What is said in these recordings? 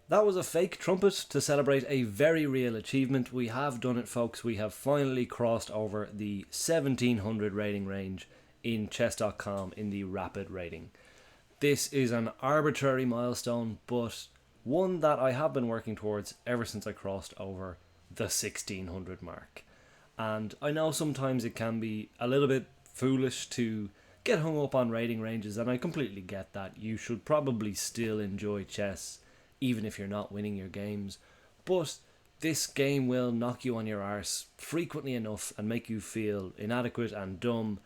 That was a fake trumpet to celebrate a very real achievement. We have done it, folks. We have finally crossed over the 1700 rating range in chess.com in the rapid rating. This is an arbitrary milestone, but one that I have been working towards ever since I crossed over the 1600 mark. And I know sometimes it can be a little bit foolish to get hung up on rating ranges, and I completely get that. You should probably still enjoy chess even if you're not winning your games. But this game will knock you on your arse frequently enough and make you feel inadequate and dumb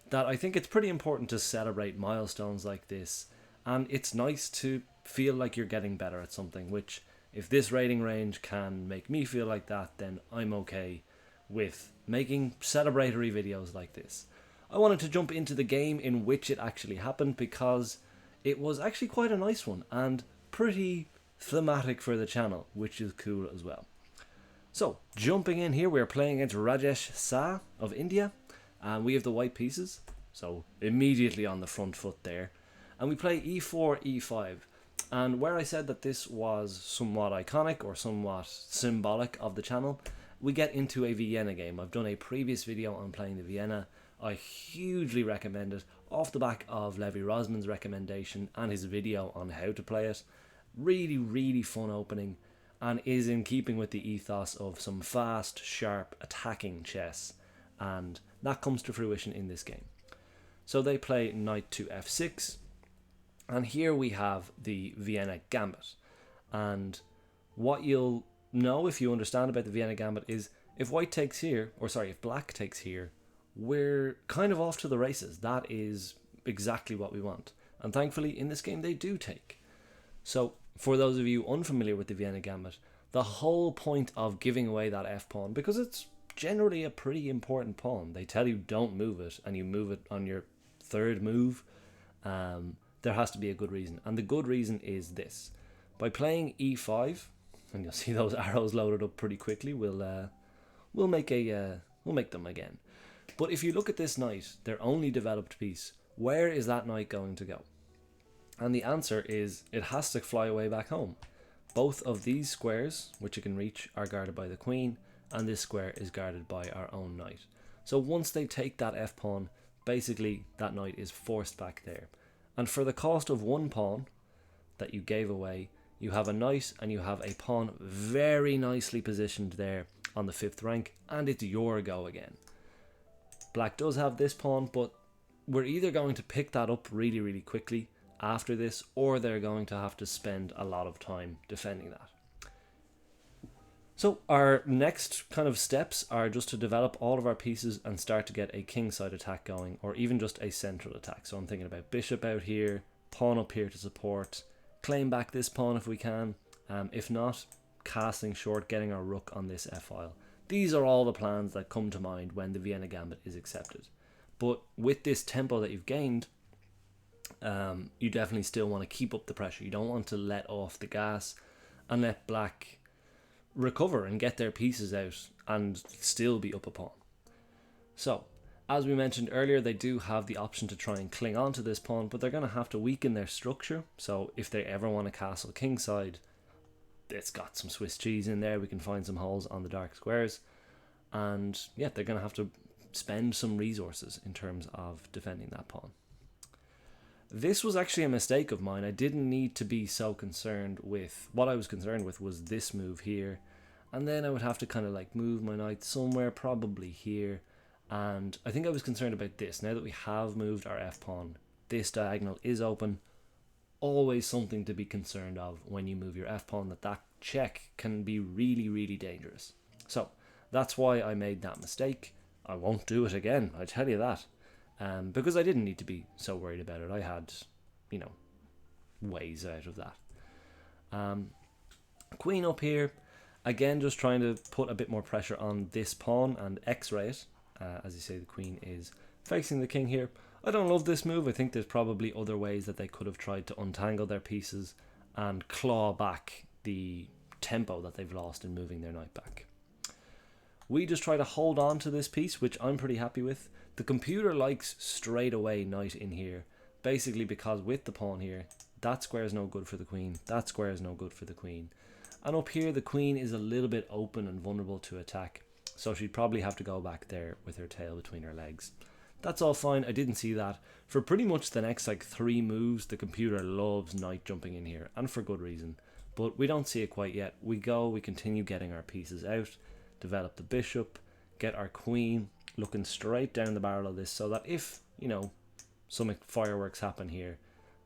that I think it's pretty important to celebrate milestones like this. And it's nice to feel like you're getting better at something, which, if this rating range can make me feel like that, then I'm okay with making celebratory videos like this. I wanted to jump into the game in which it actually happened because it was actually quite a nice one and pretty thematic for the channel, which is cool as well. So, jumping in here, we're playing against Rajesh Shah of India, and we have the white pieces, so immediately on the front foot there. And we play e4, e5, and where I said that this was somewhat iconic or somewhat symbolic of the channel, we get into a Vienna game. I've done a previous video on playing the Vienna. I hugely recommend it, off the back of Levi Rosman's recommendation and his video on how to play it. Really fun opening, and is in keeping with the ethos of some fast, sharp, attacking chess, and that comes to fruition in this game. So they play knight to f6, and here we have the Vienna Gambit. And what you'll know if you understand about the Vienna Gambit is if white takes here, or sorry, if black takes here, we're kind of off to the races. That is exactly what we want, and thankfully in this game they do take. So for those of you unfamiliar with the Vienna Gambit, the whole point of giving away that f-pawn, because it's generally a pretty important pawn, they tell you don't move it, and you move it on your third move, there has to be a good reason. And the good reason is this. By playing e5, and you'll see those arrows loaded up pretty quickly, we'll make them again. But if you look at this knight, their only developed piece, where is that knight going to go? And the answer is it has to fly away back home. Both of these squares, which it can reach, are guarded by the queen, and this square is guarded by our own knight. So once they take that f-pawn, basically that knight is forced back there. And for the cost of one pawn that you gave away, you have a knight and you have a pawn very nicely positioned there on the 5th rank, and it's your go again. Black does have this pawn, but we're either going to pick that up really quickly after this, or they're going to have to spend a lot of time defending that. So our next kind of steps are just to develop all of our pieces and start to get a kingside attack going, or even just a central attack. So I'm thinking about bishop out here, pawn up here to support, claim back this pawn if we can, if not, casting short, getting our rook on this f-file. These are all the plans that come to mind when the Vienna Gambit is accepted. But with this tempo that you've gained, you definitely still want to keep up the pressure. You don't want to let off the gas and let black recover and get their pieces out and still be up a pawn. So, as we mentioned earlier, they do have the option to try and cling on to this pawn, but they're going to have to weaken their structure. So if they ever want to castle kingside, it's got some Swiss cheese in there. We can find some holes on the dark squares, and yeah, they're going to have to spend some resources in terms of defending that pawn. This was actually a mistake of mine. I didn't need to be so concerned with, what I was concerned with was this move here, and then I would have to kind of like move my knight somewhere, probably here, and I think I was concerned about this. Now that we have moved our f-pawn, this diagonal is open. Always something to be concerned of when you move your f-pawn, that check can be really dangerous. So that's why I made that mistake. I won't do it again, I tell you that. Because I didn't need to be so worried about it. I had, ways out of that. Queen up here, again, just trying to put a bit more pressure on this pawn and x-ray it. As you say, the queen is facing the king here. I don't love this move. I think there's probably other ways that they could have tried to untangle their pieces and claw back the tempo that they've lost in moving their knight back. We just try to hold on to this piece, which I'm pretty happy with. The computer likes straight away knight in here, basically because with the pawn here, That square is no good for the queen. That square is no good for the queen. And up here, the queen is a little bit open and vulnerable to attack. So she'd probably have to go back there with her tail between her legs. That's all fine. I didn't see that. For pretty much the next like 3 moves, the computer loves knight jumping in here, and for good reason. But we don't see it quite yet. We continue getting our pieces out, develop the bishop, get our queen looking straight down the barrel of this, so that if, you know, some fireworks happen here,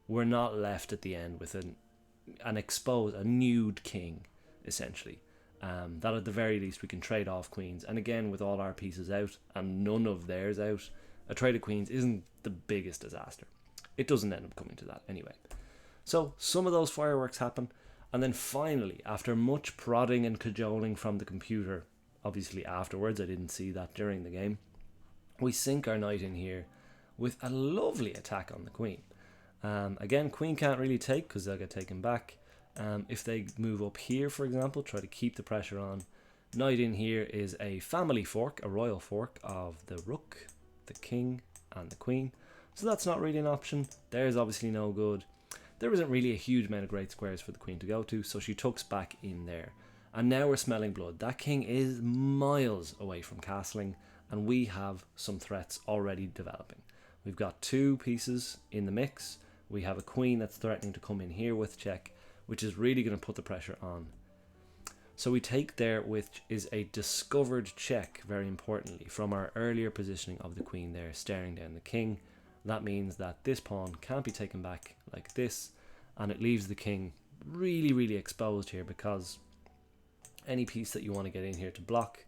we're not left at the end with a nude king, essentially. That at the very least we can trade off queens, and again, with all our pieces out and none of theirs out, a trade of queens isn't the biggest disaster. It doesn't end up coming to that anyway. So some of those fireworks happen, and then finally, after much prodding and cajoling from the computer, obviously afterwards, I didn't see that during the game, we sink our knight in here with a lovely attack on the queen. Again, queen can't really take because they'll get taken back. If they move up here, for example, try to keep the pressure on, knight in here is a family fork, a royal fork of the rook, the king and the queen. So that's not really an option. There's obviously no good. There isn't really a huge amount of great squares for the queen to go to, so she tucks back in there. And now we're smelling blood. That king is miles away from castling, and we have some threats already developing. We've got 2 pieces in the mix. We have a queen that's threatening to come in here with check, which is really going to put the pressure on. So we take there, which is a discovered check, very importantly, from our earlier positioning of the queen there, staring down the king. That means that this pawn can't be taken back like this, and it leaves the king really, really exposed here, because any piece that you want to get in here to block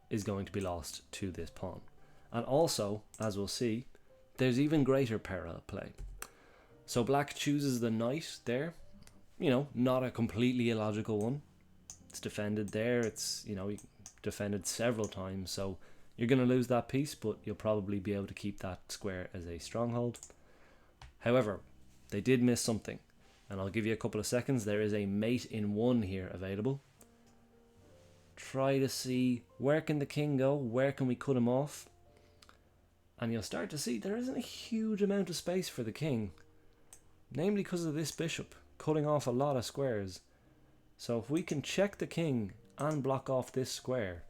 is going to be lost to this pawn. And also, as we'll see, there's even greater parallel play. So black chooses the knight there, you know, not a completely illogical one. It's defended there, it's, you know, defended several times, so you're going to lose that piece, but you'll probably be able to keep that square as a stronghold. However, they did miss something, and I'll give you a couple of seconds. There is a mate in 1 here available. Try to see, where can the king go? Where can we cut him off? And you'll start to see there isn't a huge amount of space for the king, namely because of this bishop cutting off a lot of squares. So if we can check the king and block off this square,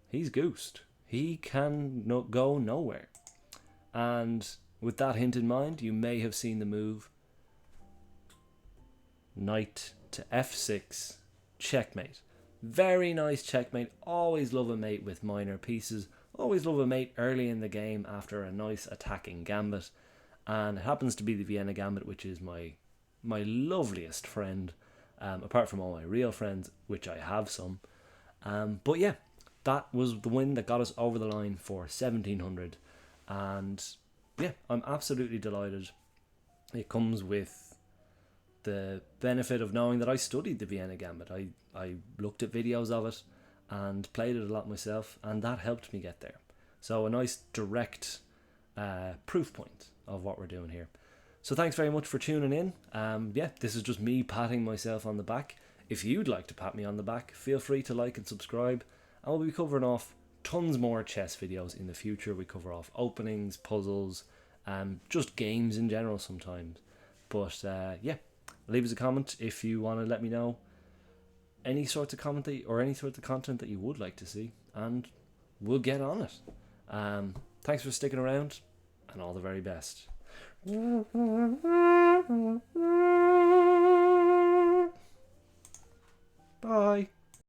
he's goosed. He can go nowhere. And with that hint in mind, you may have seen the move knight to f6, checkmate. Very nice checkmate. Always love a mate with minor pieces. Always love a mate early in the game after a nice attacking gambit. And it happens to be the Vienna Gambit, which is my loveliest friend, apart from all my real friends, which I have some. But yeah, that was the win that got us over the line for 1700. And yeah, I'm absolutely delighted. It comes with the benefit of knowing that I studied the Vienna Gambit. I looked at videos of it and played it a lot myself, and that helped me get there. So a nice direct proof point of what we're doing here. So thanks very much for tuning in. Yeah, this is just me patting myself on the back. If you'd like to pat me on the back, feel free to like and subscribe. And we'll be covering off tons more chess videos in the future. We cover off openings, puzzles, just games in general sometimes. But yeah, leave us a comment if you want to let me know any sorts of comment or any sorts of content that you would like to see, and we'll get on it. Thanks for sticking around, and all the very best. Bye.